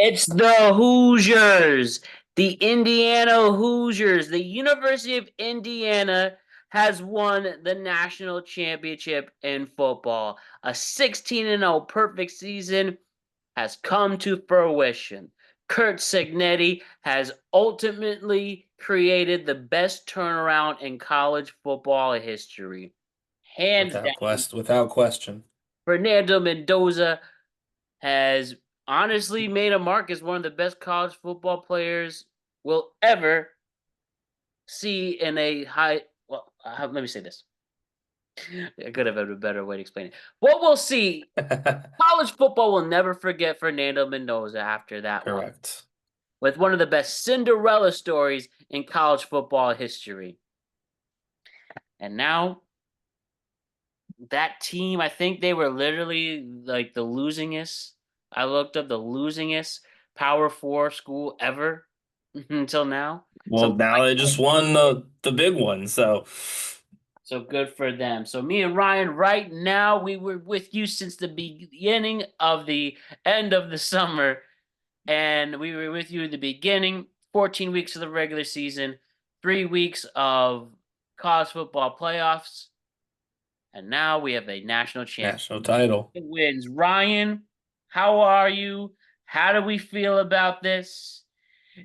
It's the Hoosiers, the Indiana Hoosiers. The University of Indiana has won the national championship in football. A 16-0 perfect season has come to fruition. Curt Cignetti has ultimately created the best turnaround in college football history. Hands down, Without question. Fernando Mendoza has honestly made a mark as one of the best college football players we'll ever see in a high. Well, let me say this. I could have had a better way to explain it. What we'll see, college football will never forget Fernando Mendoza after that one, Correct. with one of the best Cinderella stories in college football history. And now that team, I think they were literally like the losingest. I looked up the losingest Power Four school ever until now. Well, So now they just won the big one, so so good for them. So me and Ryan, right now, we were with you since the beginning of the end of the summer, and we were with you at the beginning. 14 weeks of the regular season, 3 weeks of college football playoffs, and now we have a national champion. national title. It wins. Ryan, how are you? How do we feel about this?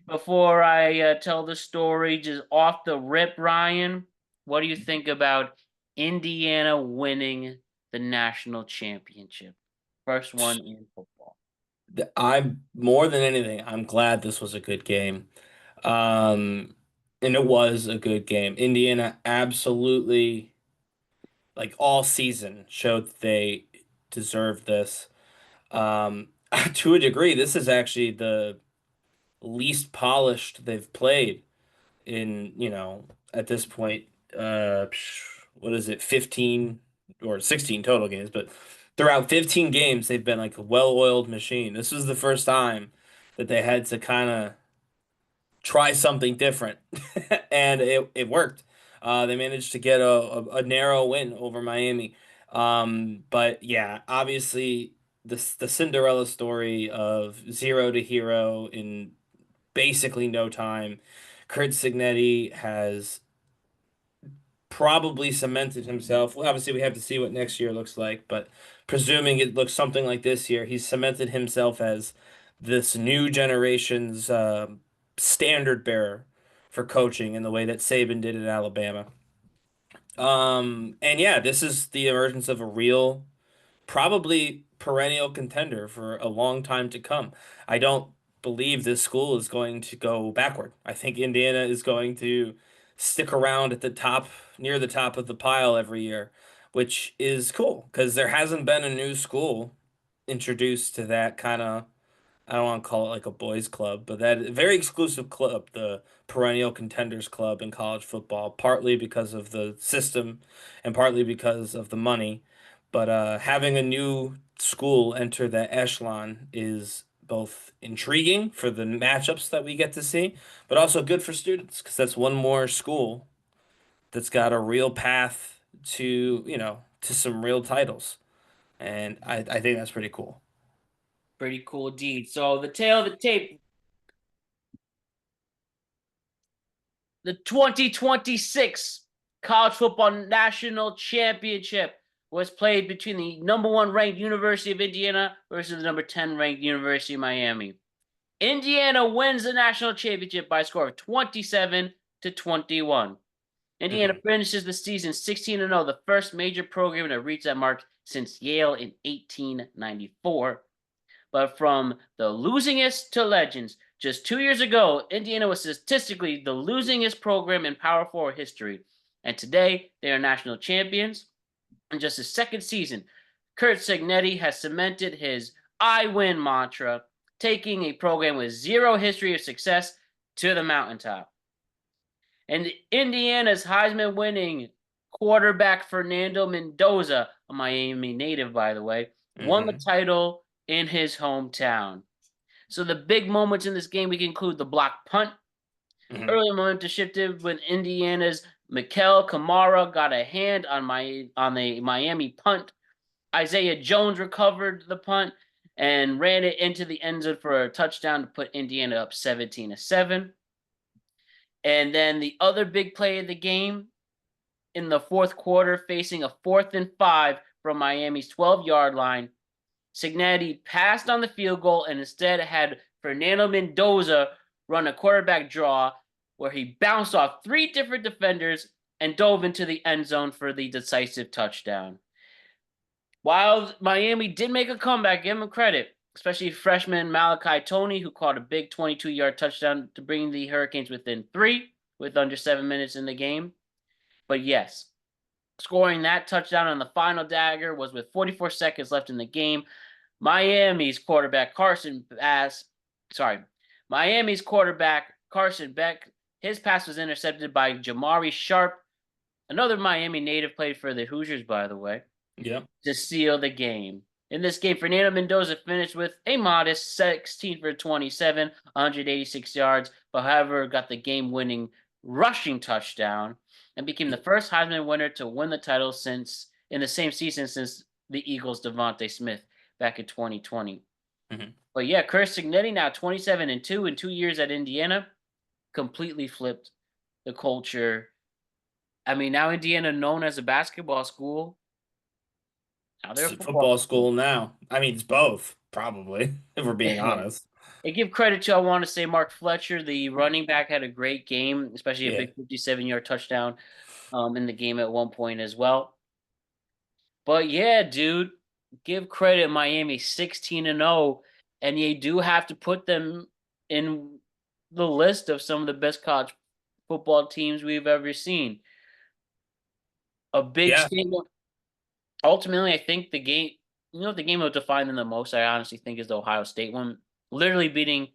Before I tell the story, just off the rip, Ryan, what do you think about Indiana winning the national championship? First one in football. I'm more than anything, I'm glad this was a good game. Um, and it was a good game. Indiana absolutely, like all season, showed that they deserved this. To a degree, this is actually the least polished they've played in, at this point, what is it, 15 or 16 total games, but throughout 15 games, they've been like a well-oiled machine. This was the first time that they had to kind of try something different, and it worked. They managed to get a narrow win over Miami. But yeah, obviously the Cinderella story of zero to hero in basically no time. Curt Cignetti has probably cemented himself. Well, obviously, we have to see what next year looks like, but presuming it looks something like this year, he's cemented himself as this new generation's standard bearer for coaching in the way that Saban did at Alabama. And yeah, this is the emergence of a real, probably perennial contender for a long time to come. I don't believe this school is going to go backward. I think Indiana is going to stick around at the top, near the top of the pile every year, which is cool because there hasn't been a new school introduced to that kind of, I don't want to call it like a boys club, but that very exclusive club, the perennial contenders club in college football, partly because of the system and partly because of the money. But having a new school enter the echelon is both intriguing for the matchups that we get to see, but also good for students because that's one more school that's got a real path to, to some real titles. And I think that's pretty cool. Pretty cool deed. So the tail of the tape, the 2026 College Football National Championship was played between the number one ranked University of Indiana versus the number 10 ranked University of Miami. Indiana wins the national championship by a score of 27-21. Indiana Mhm. finishes the season 16-0, the first major program to reach that mark since Yale in 1894. But from the losingest to legends, just 2 years ago, Indiana was statistically the losingest program in Power Four history. And today, they are national champions. In just his second season, Curt Cignetti has cemented his I win mantra, taking a program with zero history of success to the mountaintop. And Indiana's Heisman winning quarterback Fernando Mendoza, a Miami native, by the way, won the Mhm. title in his hometown. So the big moments in this game, we can include the block punt. Mhm. Early momentum shifted when Indiana's Mikail Kamara got a hand on the Miami punt. Isaiah Jones recovered the punt. and ran it into the end zone for a touchdown to put Indiana up 17-7. And then the other big play of the game in the fourth quarter, facing a 4th and 5 from Miami's 12-yard line, Cignetti passed on the field goal and instead had Fernando Mendoza run a quarterback draw where he bounced off 3 different defenders and dove into the end zone for the decisive touchdown. While Miami did make a comeback, give him credit, especially freshman Malachi Tony, who caught a big 22-yard touchdown to bring the Hurricanes within 3 with under 7 minutes in the game. But yes, scoring that touchdown on the final dagger was with 44 seconds left in the game. Miami's quarterback Carson Beck, his pass was intercepted by Jamari Sharp, another Miami native, played for the Hoosiers, by the way, Yep. to seal the game. In this game, Fernando Mendoza finished with a modest 16 for 27, 186 yards, but however got the game-winning rushing touchdown and became the first Heisman winner to win the title in the same season since the Eagles' Devontae Smith back in 2020. Mm-hmm. But yeah, Curt Cignetti now 27-2 in 2 years at Indiana, completely flipped the culture. I mean, now Indiana known as a basketball school. Now they're a It's a football school. school now. I mean, it's both, probably, if we're being honest. I give credit to, I want to say, Mark Fletcher, the running back, had a great game, especially a Yeah. big 57-yard touchdown in the game at one point as well. But yeah, dude, give credit Miami 16-0, and you do have to put them in the list of some of the best college football teams we've ever seen. A big Yeah. statement. Ultimately, I think the game that will define them the most, I honestly think, is the Ohio State one. Literally beating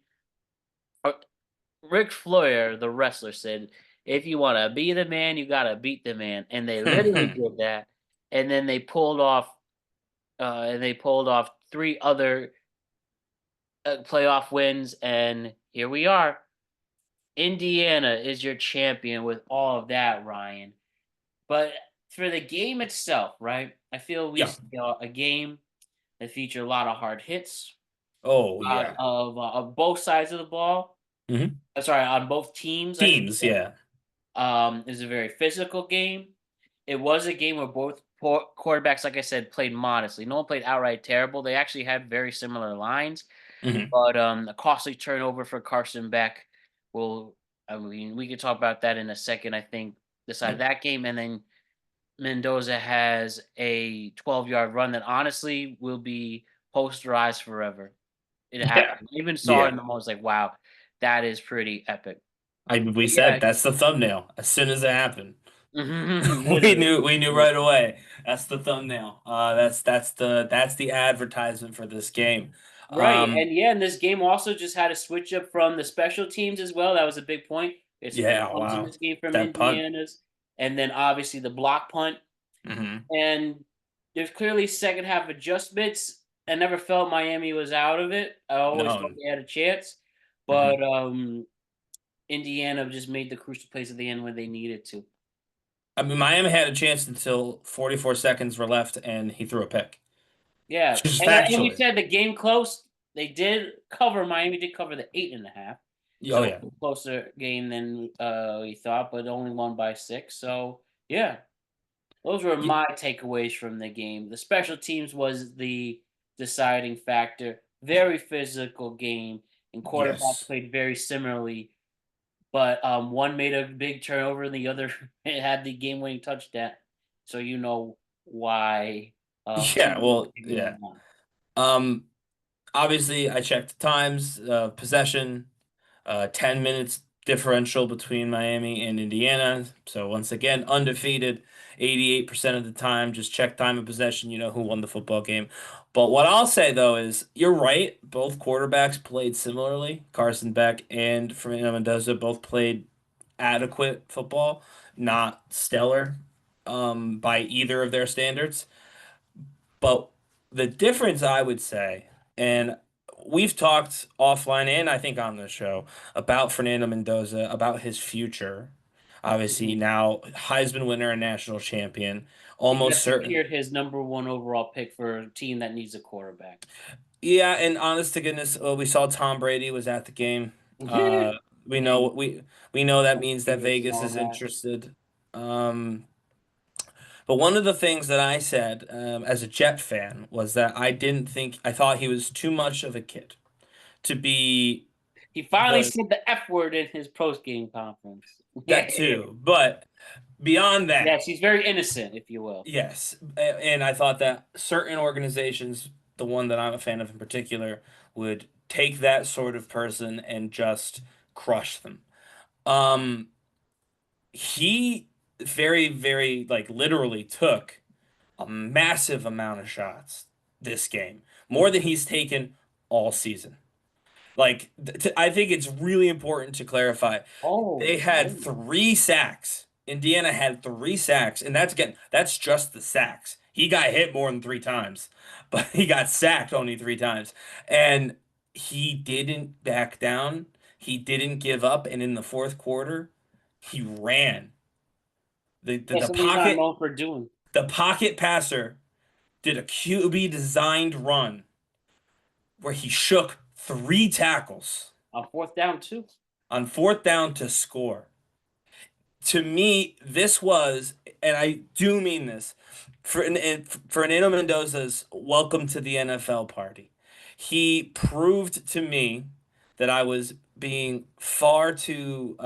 Ric Flair, the wrestler, said, "If you want to be the man, you got to beat the man," and they literally did that. And then they pulled off 3 other playoff wins, and here we are. Indiana is your champion with all of that, Ryan. But for the game itself, right? I feel we Yeah. saw a game that featured a lot of hard hits, Oh, a lot yeah. of both sides of the ball. Mm-hmm. Sorry, on both teams, I should Teams, say. yeah. It was a very physical game. It was a game where both quarterbacks, like I said, played modestly. No one played outright terrible. They actually had very similar lines, Mm-hmm. but a costly turnover for Carson Beck will. I mean, we could talk about that in a second. I think decided Yep. that game, and then Mendoza has a 12-yard run that honestly will be posterized forever. It Yeah. happened. I even saw it Yeah. in the most like, wow, that is pretty epic. We But yeah, said that's the thumbnail as soon as it happened. We literally. knew right away. That's the thumbnail. That's the advertisement for this game. Right, Um, and yeah, and this game also just had a switch up from the special teams as well. That was a big point. It's 4 yeah, punts in wow. this game from That punt. Indiana's, and then obviously the block punt. Hmm. And there's clearly second half adjustments. I never felt Miami was out of it. I always thought No. they had a chance, Hmm. but Indiana just made the crucial plays at the end when they needed to. I mean, Miami had a chance until 44 seconds were left, and he threw a pick. Yeah, Just and we factually. said the game close. They did cover. Miami did cover the 8.5, Oh so yeah. closer game than we thought, but only won by 6. So yeah, those were Y- my takeaways from the game. The special teams was the deciding factor. Very physical game, and quarterbacks Yes. played very similarly. But one made a big turnover, and the other had the game-winning touchdown. So you know why. Yeah. Well, yeah. Um, Obviously, I checked the times, possession, 10 minutes differential between Miami and Indiana. So once again, undefeated, 88% of the time. Just check time of possession, you know who won the football game. But what I'll say though is you're right. Both quarterbacks played similarly. Carson Beck and Fernando Mendoza both played adequate football, not stellar, by either of their standards. But the difference, I would say, and we've talked offline and I think on the show about Fernando Mendoza, about his future. Obviously, Mhm. now Heisman winner and national champion, He almost just certain. secured his number 1 overall pick for a team that needs a quarterback. Yeah, and honest to goodness, we saw Tom Brady was at the game. Uh, we know And we know that means that Vegas and Vegas all is that. interested. Um, but one of the things that I said as a Jet fan was that I thought he was too much of a kid to be He finally the said the F word in his post game conference. that too. But beyond that, Yes, he's very innocent, if you will. yes, and I thought that certain organizations, the one that I'm a fan of in particular, would take that sort of person and just crush them. Um, he very, very like literally took a massive amount of shots this game, more than he's taken all season. Like, I think it's really important to clarify. They Oh, had oh. 3 sacks. Indiana had 3 sacks, and that's just the sacks. He got hit more than 3 times, but he got sacked only 3 times. And he didn't back down. He didn't give up. And in the fourth quarter, he ran. The, the, Yeah, the something he's not pocket known for doing the pocket passer did a QB designed run where he shook 3 tackles on fourth down, too. on fourth down to score. To me, this was, and I do mean this, Fernando Mendoza's welcome to the NFL party. He proved to me that I was being far too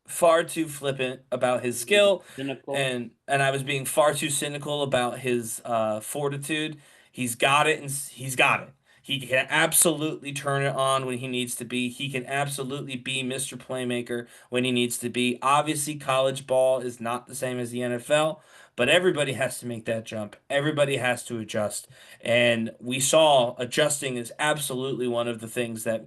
flippant about his skill, Cynical. and I was being far too cynical about his fortitude. He's got it, and he's got it. He can absolutely turn it on when he needs to be. He can absolutely be Mr. Playmaker when he needs to be. Obviously, college ball is not the same as the NFL, but everybody has to make that jump. Everybody has to adjust. And we saw adjusting is absolutely one of the things that,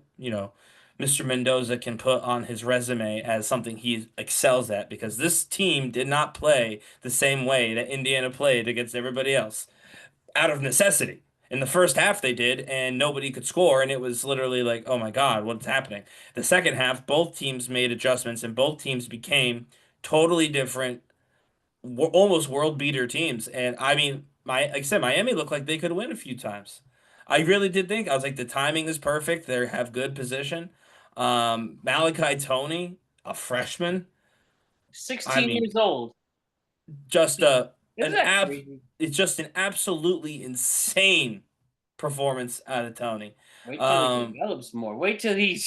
Mr. Mendoza can put on his resume as something he excels at because this team did not play the same way that Indiana played against everybody else out of necessity. In the first half, they did, and nobody could score, and it was literally like, oh my God, what's happening? The second half, both teams made adjustments, and both teams became totally different, almost world beater teams. And I mean, like I said, Miami looked like they could win a few times. I really did think I was like the timing is perfect. They have good position. Malachi Tony, a freshman. I 16 mean, years old. just Isn't that crazy? it's just an absolutely insane performance out of Tony. Wait till he Um, develops more. Wait till he's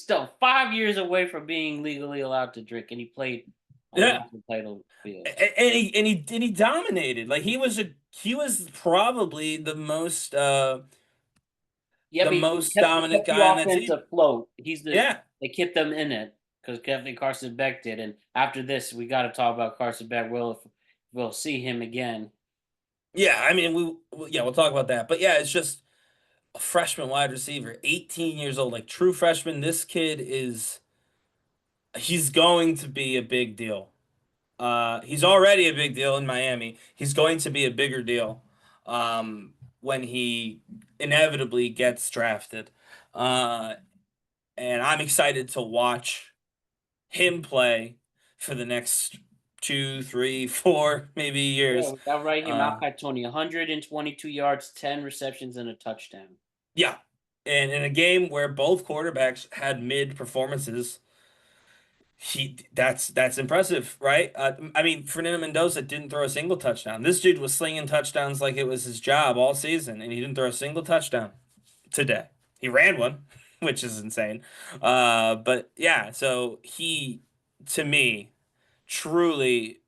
still 5 years away from being legally allowed to drink, and he played on yeah, national title fields. and he dominated. Like he was probably Yeah, the but he most dominant kept the guy on that offense team. afloat. Yeah. They kept them in it because Kevin Carson Beck did. And after this, we got to talk about Carson Beck. We'll see him again. Yeah, I mean yeah, we'll talk about that. But yeah, it's just a freshman wide receiver, 18 years old, like true freshman. This kid he's going to be a big deal. He's already a big deal in Miami. He's going to be a bigger deal when he inevitably gets drafted. Uh, and I'm excited to watch him play for the next 2, 3, 4, maybe Yeah, years. we got right here, Uh, Malachi Tony, 122 yards, 10 receptions, and a touchdown. yeah. And in a game where both quarterbacks had mid performances, that's impressive, right? I mean, Fernando Mendoza didn't throw a single touchdown. This dude was slinging touchdowns like it was his job all season, and he didn't throw a single touchdown today. He ran one, which is insane. But yeah, so he, to me, truly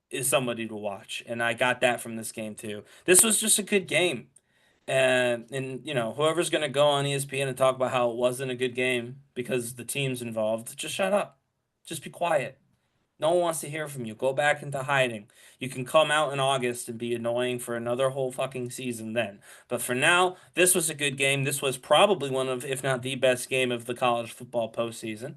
is somebody to watch, and I got that from this game too. This was just a good game. And whoever's gonna go on ESPN and talk about how it wasn't a good game because the team's involved, just shut up. Just be quiet. No one wants to hear from you. Go back into hiding. You can come out in August and be annoying for another whole fucking season then. But for now, this was a good game. This was probably one of, if not the best game of the college football postseason.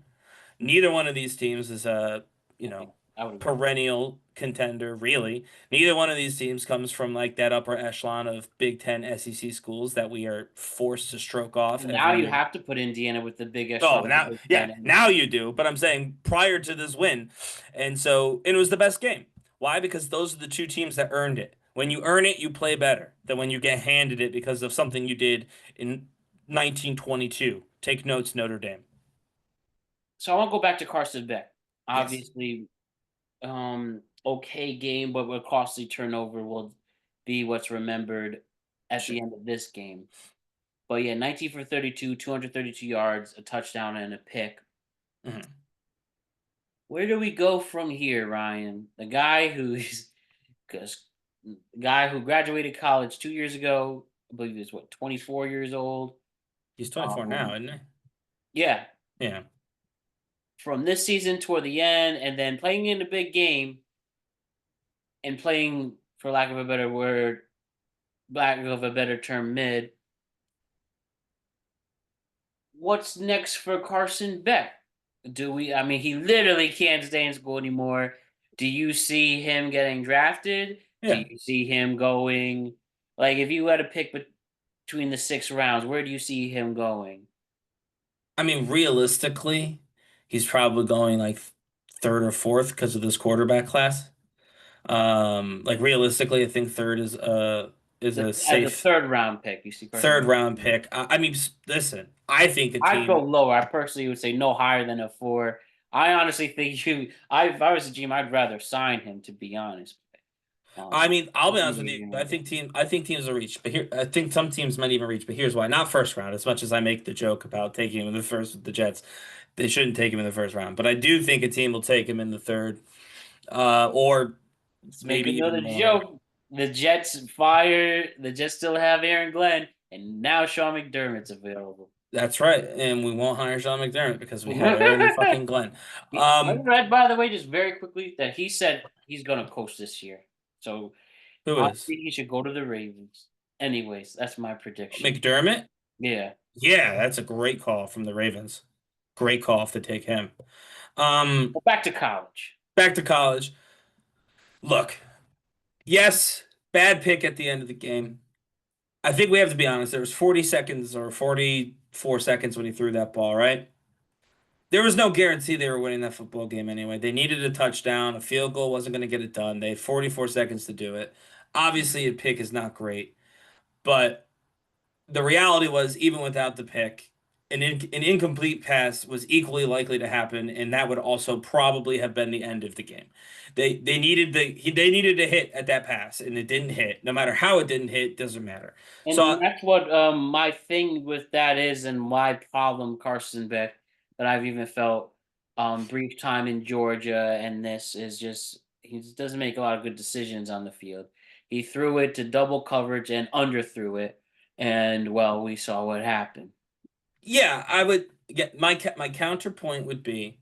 Neither one of these teams is a, you I think know, I would agree. perennial contender, really. Neither one of these teams comes from like that upper echelon of Big Ten SEC schools that we are forced to stroke off Now every you year. have to put Indiana with the big Oh, echelon of the now, Big yeah, Ten. And now you do. But I'm saying prior to this win, and it was the best game. Why? Because those are the two teams that earned it. When you earn it, you play better than when you get handed it because of something you did in 1922. Take notes, Notre Dame. So I want to go back to Carson Beck. Yes. Obviously, okay game, but a costly turnover will be what's remembered at Sure. the end of this game. But yeah, 19 for 32, 232 yards, a touchdown, and a pick. Mhm. Where do we go from here, Ryan? The guy who's because guy who graduated college 2 years ago, I believe is what 24 years old. He's 24 now, Um, isn't yeah, he? Yeah. from this season toward the end, and then playing in a big game and playing, for lack of a better word, lack of a better term, mid. What's next for Carson Beck? Do we? I mean, he literally can't stay in school anymore. Do you see him getting drafted? Do Yeah. you see him going? Like, if you had to pick between the 6 rounds, where do you see him going? I mean, realistically, he's probably going like third or fourth because of this quarterback class. Like realistically, I think third is a As a safe third round pick, you see Carson third Beck. round pick. I mean, listen, I think a I'd go team. lower. I personally would say no higher than a 4. I honestly think if I was a GM, I'd rather sign him, to be honest. I mean, I'll I be think honest with you're you. gonna get. I think teams will reach, but here, I think some teams might even reach. But here's why: not first round. As much as I make the joke about taking him in the first with the Jets, they shouldn't take him in the first round. But I do think a team will take him in the third, or Let's make maybe even another more. joke. The Jets fire. The Jets still have Aaron Glenn, and now Sean McDermott's available. That's right, and we won't hire Sean McDermott because we have Aaron fucking Glenn. I read, by the way, just very quickly, that he said he's going to coach this year. So Who I is think he should go to the Ravens. Anyways, that's my prediction. McDermott? Yeah. Yeah, that's a great call from the Ravens. Great call to take him. Well, back to college. Back to college. Look, yes, bad pick at the end of the game. I think we have to be honest. There was 40 seconds or 44 seconds when he threw that ball, right? There was no guarantee they were winning that football game anyway. They needed a touchdown. A field goal wasn't going to get it done. They had 44 seconds to do it. Obviously, a pick is not great, but the reality was, even without the pick, an incomplete pass was equally likely to happen, and that would also probably have been the end of the game. They needed to hit at that pass, and it didn't hit. No matter how it didn't hit, doesn't matter. And So that's what my thing with that is, and my problem, Carson Beck, that I've even felt brief time in Georgia, and this is just he just doesn't make a lot of good decisions on the field. He threw it to double coverage and underthrew it, and well, we saw what happened. yeah, I would get my counterpoint would be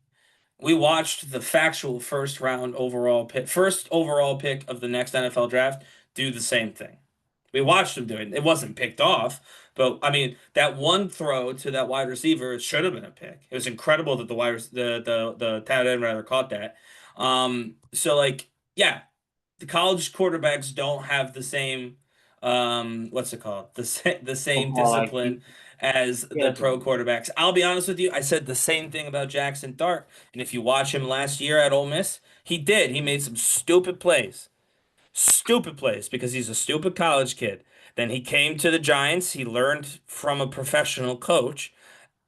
we watched the factual first overall pick of the next NFL draft do the same thing. We watched him do it. It wasn't picked off, but I mean that one throw to that wide receiver it should have been a pick. It was incredible that the tight end rather caught that. So like yeah, the college quarterbacks don't have the same what's it called? The same Football discipline IQ. as Yeah, the that's what pro quarterbacks. I'll be honest with you, I said the same thing about Jackson Dart. And if you watch him last year at Ole Miss, he did. He made some stupid plays. Stupid plays because he's a stupid college kid. Then he came to the Giants, he learned from a professional coach,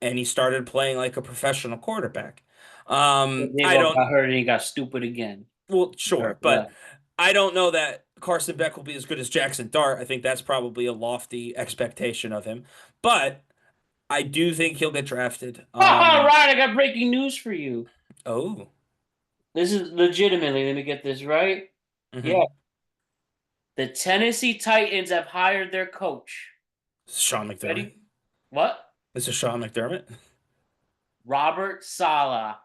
and he started playing like a professional quarterback. I Diego don't got hurt and he got stupid again. well, sure, Hurt, but yeah. I don't know that Carson Beck will be as good as Jackson Dart. I think that's probably a lofty expectation of him. But I do think he'll get drafted. All right, I got breaking news for you. Oh, This is legitimately. Let me get this right. Yeah, mm-hmm. the Tennessee Titans have hired their coach. Sean McDermott. Ready? What? This is Sean McDermott. Robert Sala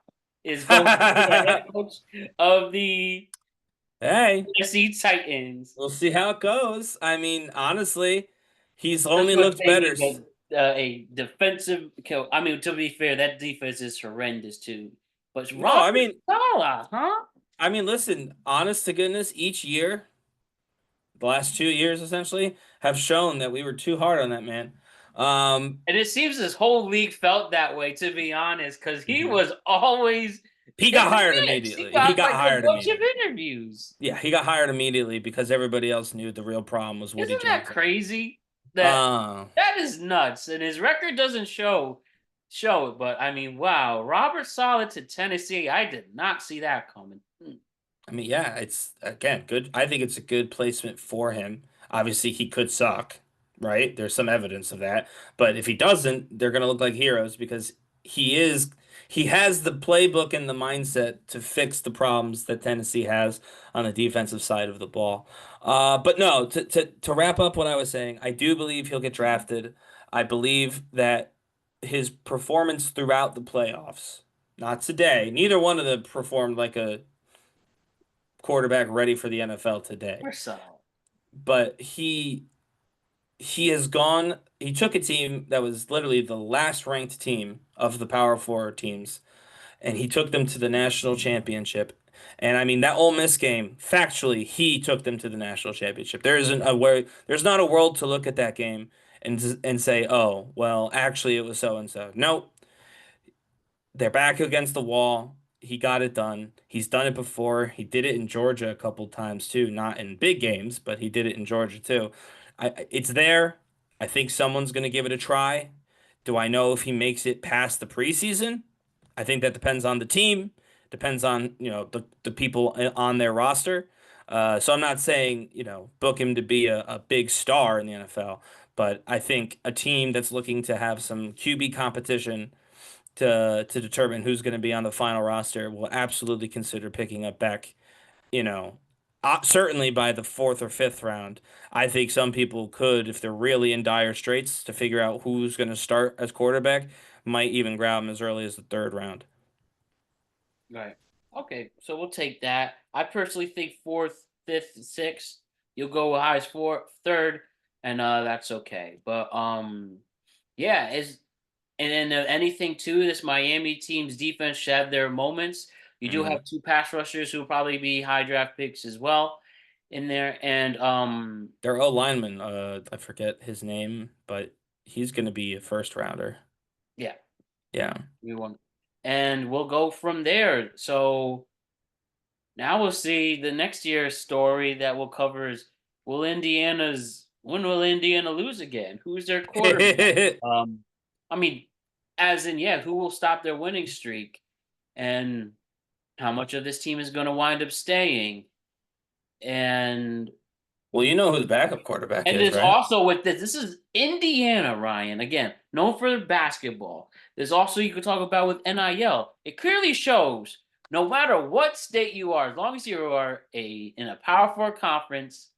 is going to be the head coach of the Hey, Tennessee Titans. we'll see how it goes. I mean, honestly, he's That's only what looked they better. need a defensive kill. I mean, to be fair, that defense is horrendous too. But No, Robert Sala, huh? listen, honest to goodness, each year, the last 2 years essentially, have shown that we were too hard on that man. Um, And it seems this whole league felt that way, to be honest, because he mhm. was always He in got the hired mix. He immediately. He got got like a hired bunch of immediately. interviews. Yeah, he got hired immediately because everybody else knew the real problem was Woody Isn't that Johnson. crazy? That Uh, that is nuts. And his record doesn't show it, but I mean, wow. Robert Solid to Tennessee. I did not see that coming. I mean, yeah, it's again good. I think it's a good placement for him. Obviously, he could suck, right? There's some evidence of that. But if he doesn't, they're gonna look like heroes because he is he has the playbook and the mindset to fix the problems that Tennessee has on the defensive side of the ball. But no, to wrap up what I was saying, I do believe he'll get drafted. I believe that his performance throughout the playoffs, not today, neither one of them performed like a quarterback ready for the NFL today. We're so. But he has gone, he took a team that was literally the last ranked team of the Power Four teams, and he took them to the national championship. And I mean that Ole Miss game, factually, he took them to the national championship. There isn't a where there's not a world to look at that game and say, oh, well, actually it was so and so. Nope. They're back against the wall. He got it done. He's done it before. He did it in Georgia a couple times too, not in big games, but he did it in Georgia too. It's there. I think someone's going to give it a try. Do I know if he makes it past the preseason? I think that depends on the team, depends on, the people on their roster. So I'm not saying, book him to be a big star in the NFL, but I think a team that's looking to have some QB competition to determine who's going to be on the final roster will absolutely consider picking up back, you know, certainly by the fourth or fifth round. I think some people could, if they're really in dire straits to figure out who's going to start as quarterback, might even grab him as early as the third round. Right. Okay, so we'll take that. I personally think fourth, fifth, sixth. You'll go as high as four, third, and that's okay. But yeah, is and then anything too. This Miami team's defense should have their moments. You do Hmm. have two pass rushers who will probably be high draft picks as well in there, and Their O lineman, I forget his name, but he's going to be a first rounder. yeah, Yeah. we won, and we'll go from there. So now we'll see the next year's story that we'll cover is when will Indiana lose again? Who's their quarterback? Um, I mean, as in, yeah, who will stop their winning streak, and how much of this team is going to wind up staying, and Well, you know who the backup quarterback is, there's right? also with this is Indiana, Ryan, again, known for basketball. There's also you could talk about with NIL. It clearly shows no matter what state you are, as long as you are in a Power Four conference,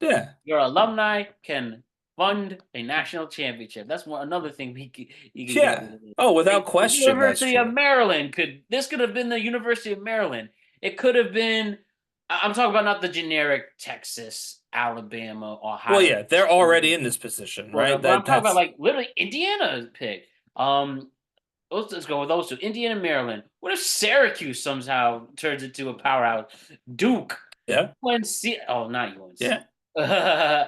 Yeah. your alumni can fund a national championship. That's another thing you could get. Yeah. Oh, without The question, that's University of true. Maryland could have been the University of Maryland. It could have been. I'm talking about not the generic Texas, Alabama, Well, Ohio. yeah, they're already in this position, right? But I'm talking about That's like literally Indiana's pick. Let's go with those two. Indiana, Maryland. What if Syracuse somehow turns into a powerhouse? Duke, yeah, UNC. Oh, not UNC. yeah.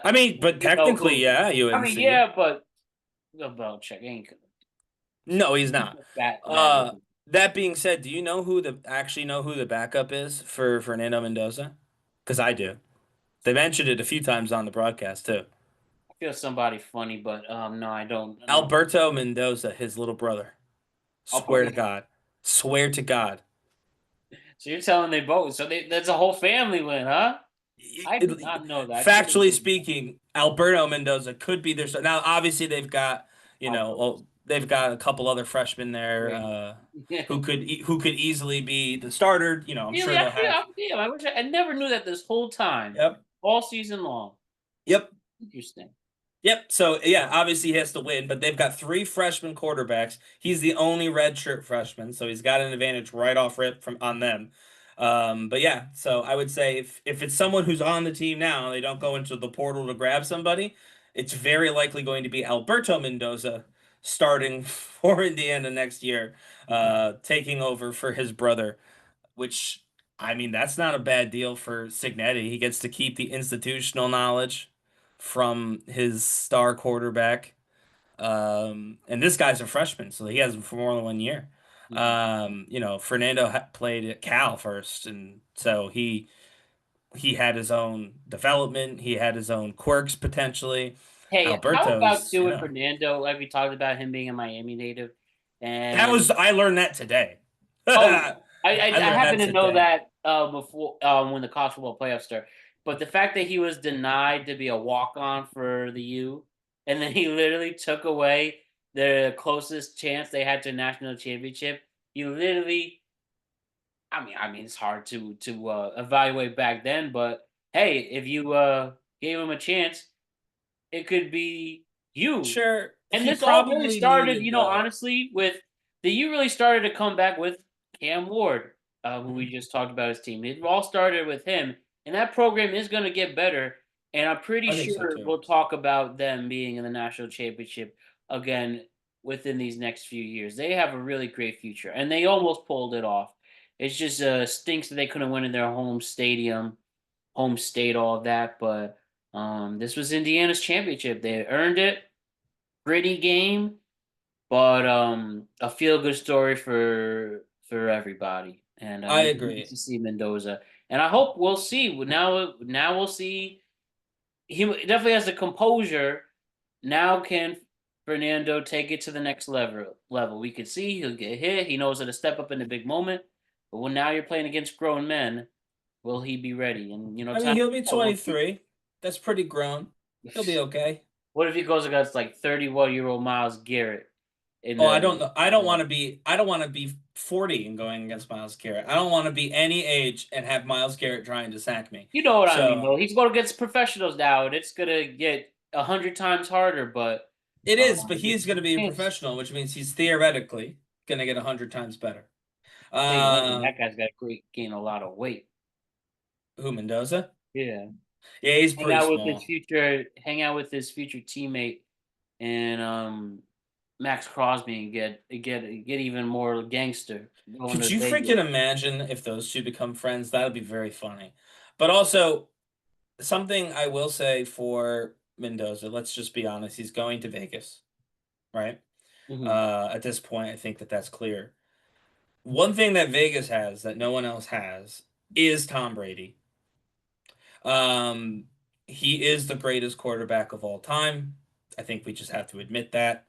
I mean, but You know technically, who? yeah, I mean, UNC. yeah, but Belichick ain't gonna No, he's not. that early. That being said, do you know who the actually know who the backup is for Fernando Mendoza? Because I do. They mentioned it a few times on the broadcast too. I feel somebody funny, but no, I don't. I don't. Alberto Mendoza, his little brother. I'll put Swear to God. Swear to God. So you're telling they both? So that's a whole family win, huh? I did not know that. I should have Factually known that. speaking, Alberto Mendoza could be their now. Obviously, they've got Alberto. they've got a couple other freshmen there Great. who could easily be the starter. I'm Really, sure I they'll feel. have. Damn, I wish I never knew that this whole time, Yep. all season long. Yep. Interesting. Yep. So yeah, obviously he has to win, but they've got three freshman quarterbacks. He's the only redshirt freshman, so he's got an advantage right off rip from on them. But yeah, so I would say if it's someone who's on the team now, they don't go into the portal to grab somebody, it's very likely going to be Alberto Mendoza starting for Indiana next year, taking over for his brother, which I mean that's not a bad deal for Cignetti. He gets to keep the institutional knowledge from his star quarterback. And this guy's a freshman, so he has him for more than 1 year. Mhm. Fernando played at Cal first, and so he had his own development. He had his own quirks potentially. Hey, how about Alberto's, doing Fernando? Like we talked about him being a Miami native, and I learned that today. oh, I I learned happen that to know today. that before when the college football playoffs start. But the fact that he was denied to be a walk on for the U, and then he literally took away the closest chance they had to a national championship. He literally, it's hard to evaluate back then, but hey, if you gave him a chance, it could be you. Sure, And he this all really probably started, needed the. honestly, with the U really started to come back with Cam Ward, who we Mhm. just talked about his team. It all started with him, and that program is going to get better. And I'm pretty I think so sure too. we'll talk about them being in the national championship again within these next few years. They have a really great future, and they almost pulled it off. It's just stinks that they couldn't win in their home stadium, home state, all of that. But this was Indiana's championship. They earned it. Gritty game, but a feel good story for everybody. And I it was nice agree. to see Mendoza. And I hope we'll see now we'll see he definitely has the composure. Now can Fernando take it to the next level? We can see he'll get hit. He knows how to step up in the big moment. But when now you're playing against grown men, will he be ready? And I mean, time he'll be will see. 23. That's pretty grown. He'll be okay. What if he goes against like 31-year-old Miles Garrett in Oh, the I don't know. I don't want to be 40 and going against Miles Garrett. I don't want to be any age and have Miles Garrett trying to sack me. You know what I mean, So though. He's going against professionals now, and it's gonna get 100 times harder. But it is, but this he's is going to be a a chance. professional, which means he's theoretically going to get 100 times better. Tell you one thing, Uh, that guy's got great gain a lot of weight. who, Mendoza? Yeah, Yeah, he's pretty small. hang out with his future teammate, and Max Crosby, and get even more gangster going Could to you Vegas. freaking imagine if those two become friends? That'd be very funny. But also, something I will say for Mendoza, let's just be honest, he's going to Vegas, right? Hmm. At this point, I think that that's clear. One thing that Vegas has that no one else has is Tom Brady. Um, he is the greatest quarterback of all time. I think we just have to admit that.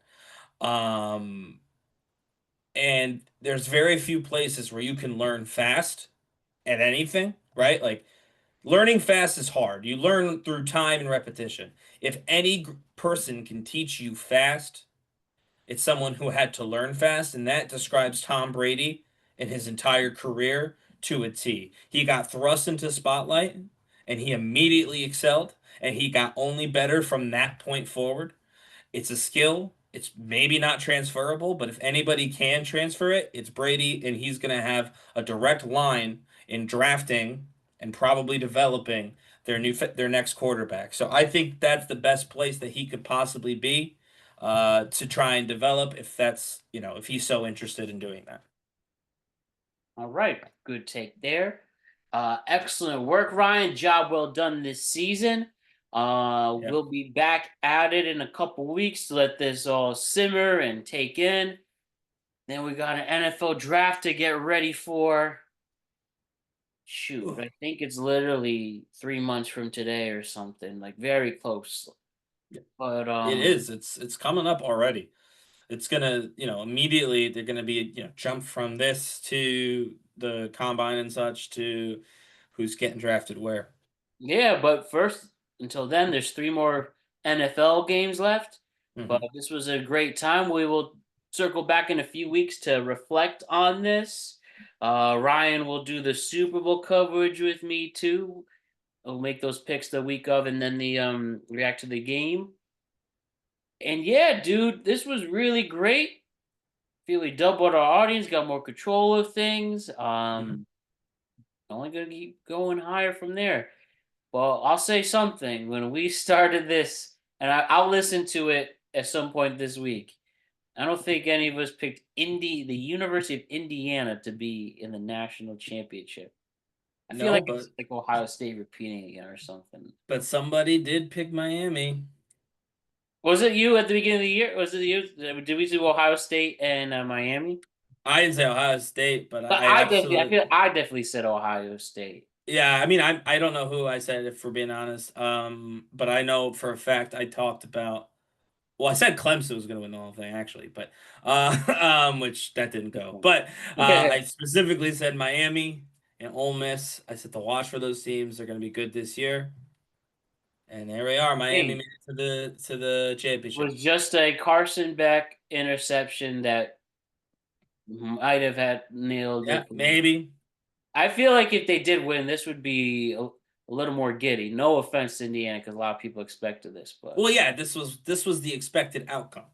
Um, and there's very few places where you can learn fast at anything, right? Like learning fast is hard. You learn through time and repetition. If any person can teach you fast, it's someone who had to learn fast, and that describes Tom Brady and his entire career to a T. He got thrust into spotlight, and he immediately excelled, and he got only better from that point forward. It's a skill. It's maybe not transferable, but if anybody can transfer it, it's Brady, and he's going to have a direct line in drafting and probably developing their next quarterback. So I think that's the best place that he could possibly be to try and develop if that's, if he's so interested in doing that. All right, good take there. Excellent work, Ryan. Job well done this season. Yep. We'll be back at it in a couple weeks to let this all simmer and take in. Then we got an NFL draft to get ready for. Shoot, Ooh, I think it's literally 3 months from today or something, like very close. yeah. But It is. It's coming up already. It's gonna, immediately they're gonna be, jump from this to the combine and such to who's getting drafted where. yeah, but first, until then, there's 3 more NFL games left. But Hmm. this was a great time. We will circle back in a few weeks to reflect on this. Ryan will do the Super Bowl coverage with me too. We'll make those picks the week of, and then the react to the game. And yeah, dude, this was really great. Feel we doubled our audience, got more control of things. Hmm. Only gonna keep going higher from there. Well, I'll say something. When we started this, and I'll listen to it at some point this week. I don't think any of us picked the University of Indiana, to be in the national championship. I feel No, like it's but like Ohio State repeating again or something. somebody did pick Miami. Was it you at the beginning of the year? Was it you? Did we do Ohio State and Miami? I didn't say Ohio State, but But I I absolutely feel I definitely said Ohio State. yeah. I mean, I don't know who I said if we're being honest. But I know for a fact I talked about. Well, I said Clemson was going to win the whole thing, actually, but which that didn't go. But I specifically said Miami and Ole Miss. I said to watch for those teams. They're going to be good this year, and there we are. Miami Hey, made it to the was championship. just a Carson Beck interception that might have had nailed Yeah, it. maybe. I feel like if they did win, this would be a little more giddy. No offense to Indiana, because a lot of people expected this, but Well, yeah, this was the expected outcome,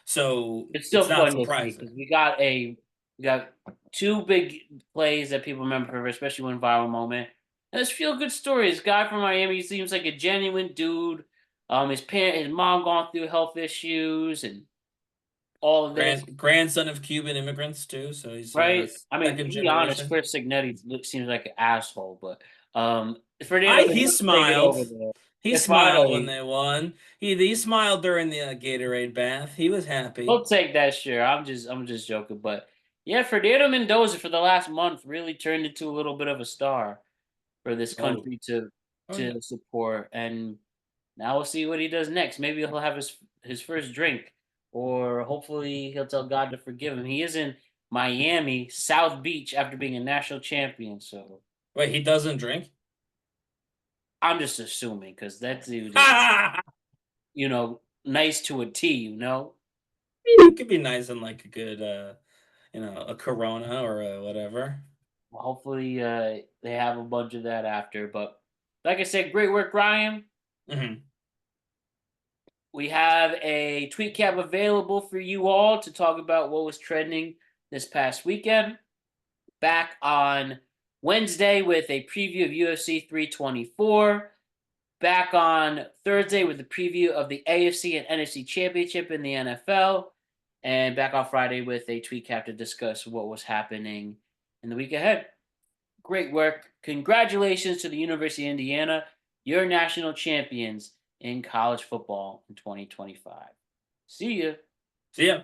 so it's still it's not fun to see surprising. because we got two big plays that people remember, especially one viral moment. And it's feel good stories. Guy from Miami seems like a genuine dude. His mom gone through health issues and all of this. Grandson of Cuban immigrants too, so he's Right? I mean, to second be honest, generation. Curt Cignetti seems like an asshole, but Fernando I he Mendoza take it smiled. over there. He And smiled when finally, they won. He smiled during the Gatorade bath. He was happy. we'll take that share. I'm just joking, but yeah, Fernando Mendoza for the last month really turned into a little bit of a star for this Oh, country oh yeah. to support, and now we'll see what he does next. Maybe he'll have his first drink, or hopefully he'll tell God to forgive him. He is in Miami, South Beach, after being a national champion, so. Wait, he doesn't drink? I'm just assuming because that dude is, nice to a T, It could be nice and like a good, a Corona or a whatever. Well, hopefully, they have a bunch of that after. But like I said, great work, Ryan. Hmm. We have a tweet cap available for you all to talk about what was trending this past weekend. Back on Wednesday with a preview of UFC 324. Back on Thursday with the preview of the AFC and NFC Championship in the NFL. And back on Friday with a tweet cap to discuss what was happening in the week ahead. Great work. Congratulations to the University of Indiana, your national champions in college football in 2025. See ya. See ya.